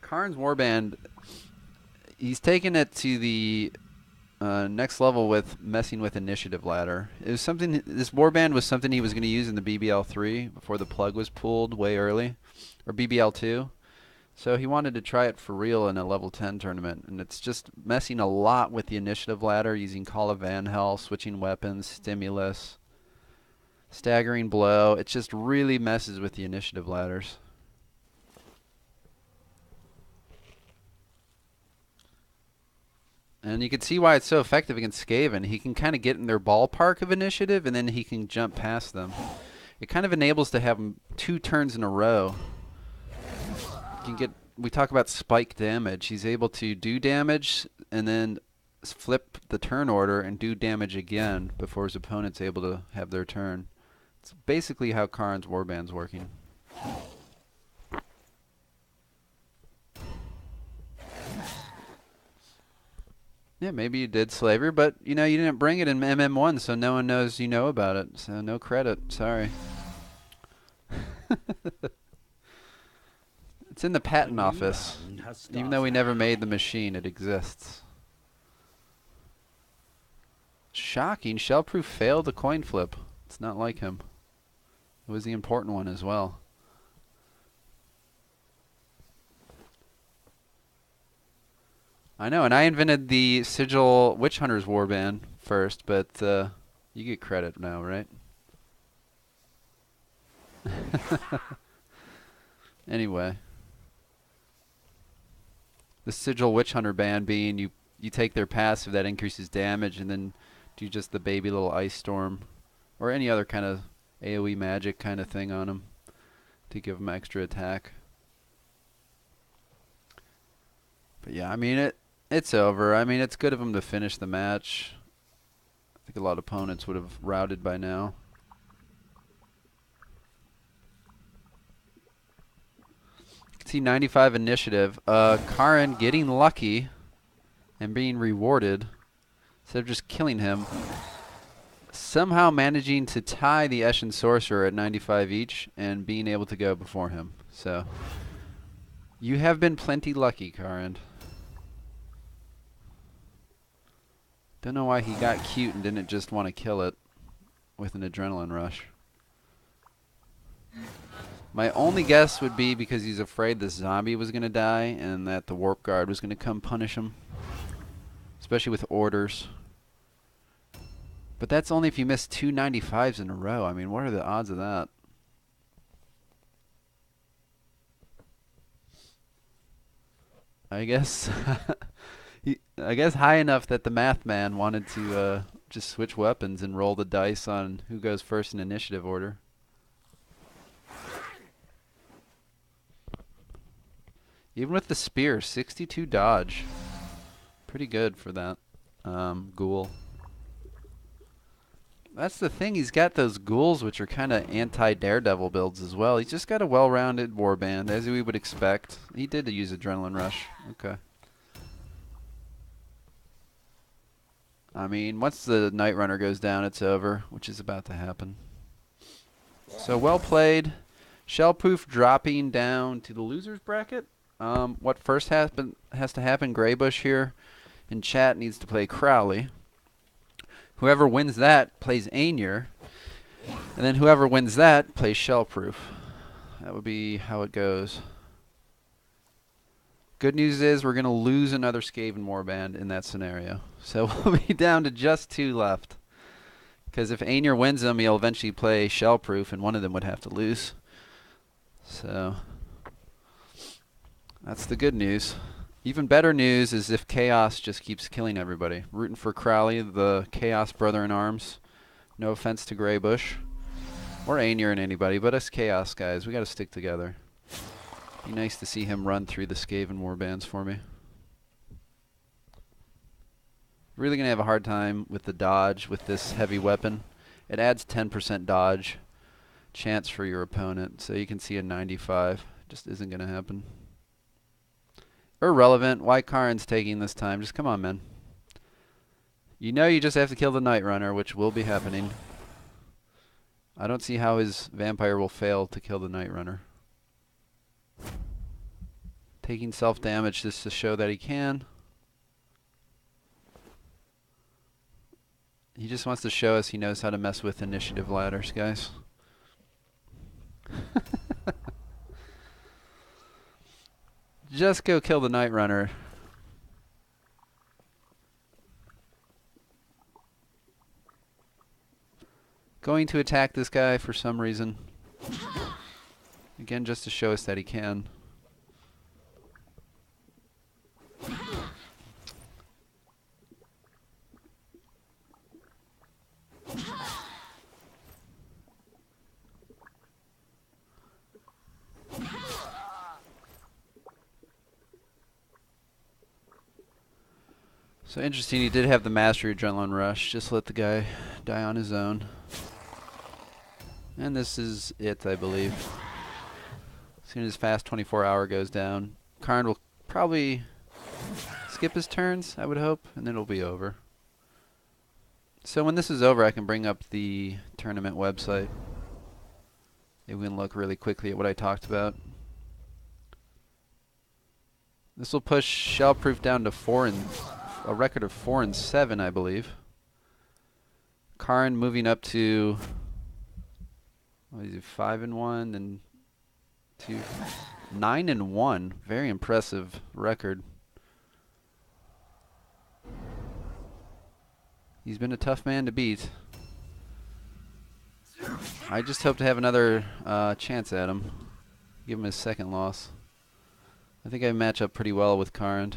Karnd's warband, he's taken it to the next level with messing with initiative ladder. It was something. This warband was something he was going to use in the BBL3 before the plug was pulled way early, or BBL2. So he wanted to try it for real in a level 10 tournament, and it's just messing a lot with the initiative ladder, using Call of Van Hell, switching weapons, stimulus, staggering blow. It just really messes with the initiative ladders. And you can see why it's so effective against Skaven. He can kind of get in their ballpark of initiative, and then he can jump past them. It kind of enables to have him 2 turns in a row. Can get, we talk about spike damage. He's able to do damage and then flip the turn order and do damage again before his opponent's able to have their turn. It's basically how Karnd's warband's working. Yeah, maybe you did slavery, but you know you didn't bring it in MM1, so no one knows you know about it. So no credit. Sorry. It's in the patent office. Even though we never made the machine, it exists. Shocking. Shellproof failed the coin flip. It's not like him. It was the important one as well. I know, and I invented the Sigil Witch Hunters warband first, but you get credit now, right? Anyway, the Sigil Witch Hunter band being you take their passive that increases damage and then do just the baby little ice storm or any other kind of AoE magic kind of thing on them to give them extra attack. But yeah, I mean it's over. I mean it's good of them to finish the match. I think a lot of opponents would have routed by now. You can see 95 initiative. Karond getting lucky and being rewarded instead of just killing him. Somehow managing to tie the Eshin Sorcerer at 95 each and being able to go before him. So you have been plenty lucky, Karond. Don't know why he got cute and didn't just want to kill it with an adrenaline rush. My only guess would be because he's afraid the zombie was going to die and that the warp guard was going to come punish him. Especially with orders. But that's only if you miss 2 95s in a row. I mean, what are the odds of that? I guess I guess high enough that the math man wanted to just switch weapons and roll the dice on who goes first in initiative order. Even with the spear, 62 dodge. Pretty good for that ghoul. That's the thing, he's got those ghouls which are kind of anti-Daredevil builds as well. He's just got a well-rounded warband, as we would expect. He did use Adrenaline Rush. Okay. I mean, once the Night Runner goes down, it's over, which is about to happen. So well played. Shellproof dropping down to the loser's bracket. What first has to happen, Greybush here in chat needs to play Crowley. Whoever wins that plays Aenir. And then whoever wins that plays Shellproof. That would be how it goes. Good news is we're going to lose another Skaven warband in that scenario. So we'll be down to just 2 left. Because if Aenir wins them, he'll eventually play Shellproof, and one of them would have to lose. So that's the good news. Even better news is if Chaos just keeps killing everybody. Rooting for Crowley, the Chaos brother-in-arms. No offense to Greybush. Or Aenir and anybody, but us Chaos guys, we got to stick together. Be nice to see him run through the Skaven warbands for me. Really going to have a hard time with the dodge with this heavy weapon. It adds 10% dodge chance for your opponent, so you can see a 95. Just isn't going to happen. Irrelevant. Why Karnd's taking this time? Just come on, man. You know you just have to kill the Night Runner, which will be happening. I don't see how his vampire will fail to kill the Night Runner. Taking self-damage just to show that he can. He just wants to show us he knows how to mess with initiative ladders, guys. Just go kill the Night Runner. Going to attack this guy for some reason. Again, just to show us that he can. So interesting, he did have the Mastery Adrenaline Rush. Just let the guy die on his own. And this is it, I believe. As soon as Fast 24-hour goes down, Karnd will probably skip his turns, I would hope, and then it'll be over. So when this is over, I can bring up the tournament website. Maybe we can look really quickly at what I talked about. This will push Shellproof down to a record of 4-7, I believe. Karnd moving up to 5-1 and 9-1. Very impressive record. He's been a tough man to beat. I just hope to have another chance at him. Give him his second loss. I think I match up pretty well with Karond.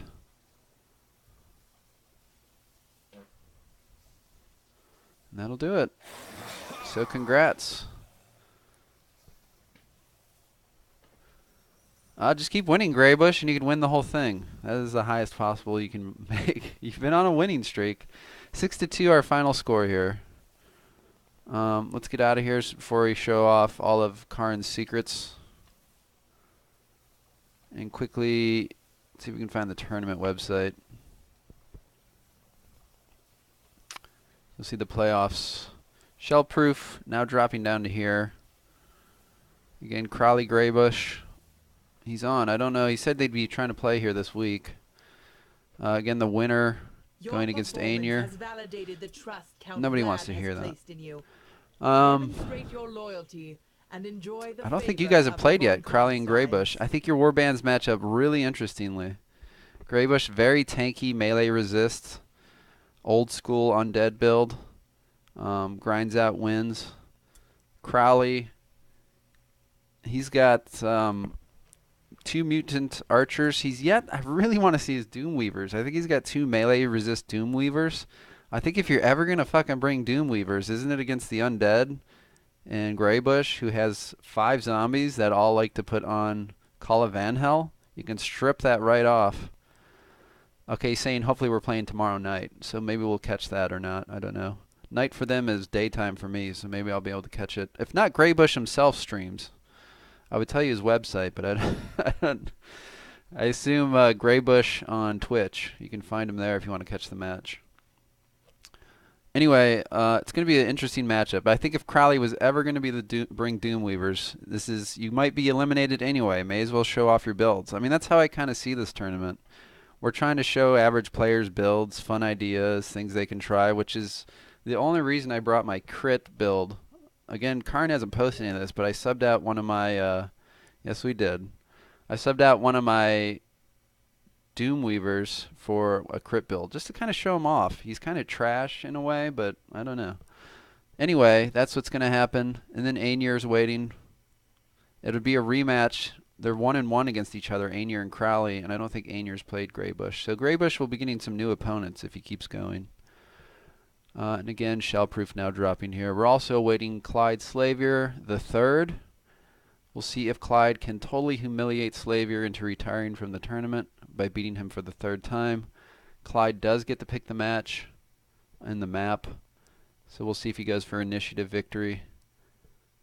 And that'll do it. So congrats. Just keep winning, Greybush, and you can win the whole thing. That is the highest possible you can make. You've been on a winning streak. 6-2 our final score here. Let's get out of here before we show off all of Karnd's secrets. And quickly see if we can find the tournament website. You'll see the playoffs. Shellproof now dropping down to here. Again, Crowley Greybush. He's on. I don't know. He said they'd be trying to play here this week. Again, the winner going against Aenir. Nobody wants to hear that. I don't think you guys have played yet, Crowley and Greybush. I think your warbands match up really interestingly. Greybush, very tanky, melee resist. Old school undead build. Grinds out wins. Crowley, he's got 2 mutant archers. I really want to see his Doomweavers. I think he's got 2 melee resist Doomweavers. I think if you're ever going to fucking bring Doomweavers, isn't it against the Undead and Greybush, who has 5 zombies that all like to put on Call of Vanhel? You can strip that right off. Okay, saying hopefully we're playing tomorrow night, so maybe we'll catch that or not. I don't know. Night for them is daytime for me, so maybe I'll be able to catch it. If not, Greybush himself streams. I would tell you his website, but I assume Greybush on Twitch. You can find him there if you want to catch the match. Anyway, it's going to be an interesting matchup. I think if Crowley was ever going to be bring Doomweavers, you might be eliminated anyway. May as well show off your builds. I mean, that's how I kind of see this tournament. We're trying to show average players builds, fun ideas, things they can try, which is the only reason I brought my crit build. Again, Karn hasn't posted any of this, but I subbed out one of my, yes we did. I subbed out one of my Doomweavers for a crit build, just to kind of show him off. He's kind of trash in a way, but I don't know. Anyway, that's what's going to happen. And then Aenir's waiting. It would be a rematch. They're 1-1 against each other, Aenir and Crowley, and I don't think Aenir's played Greybush. So Greybush will be getting some new opponents if he keeps going. And again, Shellproof now dropping here. We're also awaiting Clyde Slavier the third. We'll see if Clyde can totally humiliate Slavier into retiring from the tournament by beating him for the 3rd time. Clyde does get to pick the match in the map, so we'll see if he goes for initiative victory.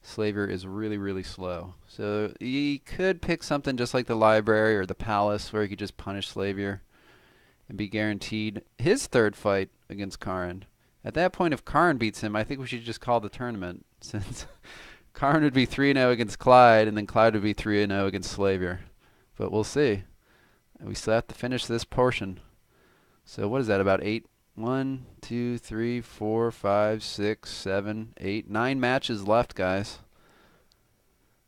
Slavier is really, really slow. So he could pick something just like the library or the palace where he could just punish Slavier and be guaranteed his 3rd fight against Karond. At that point, if Karond beats him, I think we should just call the tournament, since Karond would be 3-0 against Clyde, and then Clyde would be 3-0 against Slavier. But we'll see. We still have to finish this portion. So what is that, about 8? 1, 2, 3, 4, 5, 6, 7, 8, 9 matches left, guys.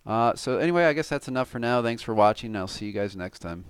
So anyway, I guess that's enough for now. Thanks for watching. I'll see you guys next time.